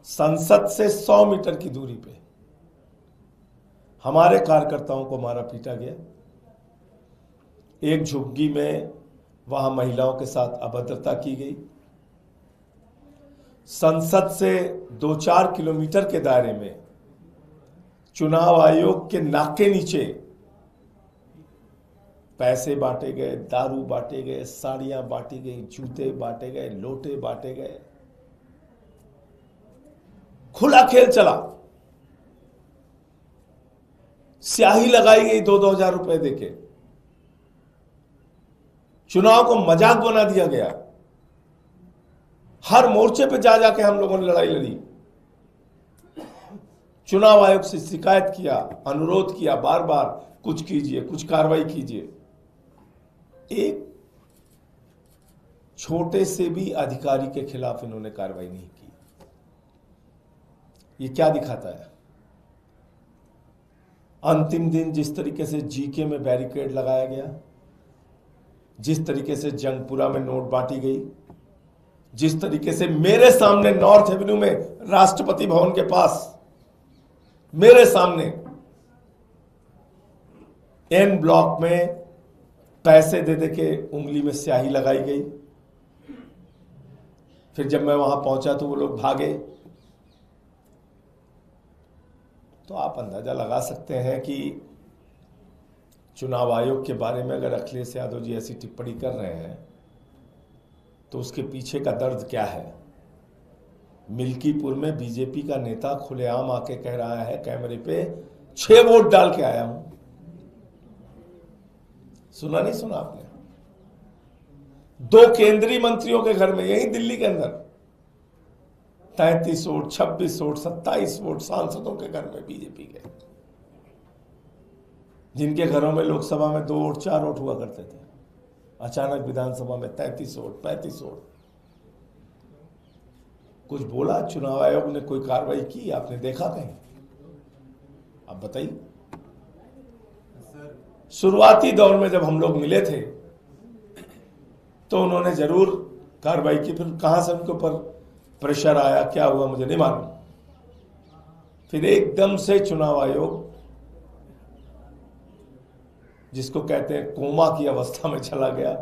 संसद से 100 मीटर की दूरी पे हमारे कार्यकर्ताओं को मारा पीटा गया। एक झुग्गी में वहां महिलाओं के साथ अभद्रता की गई। संसद से 2-4 किलोमीटर के दायरे में चुनाव आयोग के नाक के नीचे पैसे बांटे गए, दारू बांटे गए, साड़ियां बांटी गई, जूते बांटे गए, लोटे बांटे गए। खुला खेल चला। स्याही लगाई गई 2-2 हजार रुपए देके। चुनाव को मजाक बना दिया गया। हर मोर्चे पे जा जाके हम लोगों ने लड़ाई लड़ी। चुनाव आयोग से शिकायत किया, अनुरोध किया बार बार, कुछ कीजिए, कुछ कार्रवाई कीजिए। एक छोटे से भी अधिकारी के खिलाफ इन्होंने कार्रवाई नहीं की। ये क्या दिखाता है? अंतिम दिन जिस तरीके से जीके में बैरिकेड लगाया गया, जिस तरीके से जंगपुरा में नोट बांटी गई, जिस तरीके से मेरे सामने नॉर्थ एवेन्यू में राष्ट्रपति भवन के पास मेरे सामने एन ब्लॉक में पैसे दे दे के उंगली में स्याही लगाई गई। फिर जब मैं वहां पहुंचा तो वो लोग भागे। तो आप अंदाजा लगा सकते हैं कि चुनाव आयोग के बारे में अगर अखिलेश यादव जी ऐसी टिप्पणी कर रहे हैं तो उसके पीछे का दर्द क्या है। मिल्कीपुर में बीजेपी का नेता खुलेआम आके कह रहा है कैमरे पे, 6 वोट डाल के आया हूं। सुना नहीं सुना आपने? 2 केंद्रीय मंत्रियों के घर में, यही दिल्ली के अंदर 33 वोट, 26 वोट, 27 वोट सांसदों के घर में बीजेपी के, जिनके घरों में लोकसभा में 2 वोट 4 वोट हुआ करते थे, अचानक विधानसभा में 33 वोट, 35 वोट। कुछ बोला चुनाव आयोग ने? कोई कार्रवाई की आपने देखा कहीं? आप बताइए। शुरुआती दौर में जब हम लोग मिले थे तो उन्होंने जरूर कार्रवाई की। फिर कहां से उनके ऊपर प्रेशर आया, क्या हुआ मुझे नहीं मालूम। फिर एकदम से चुनाव आयोग, जिसको कहते हैं कोमा की अवस्था में चला गया,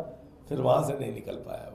फिर वहां से नहीं निकल पाया।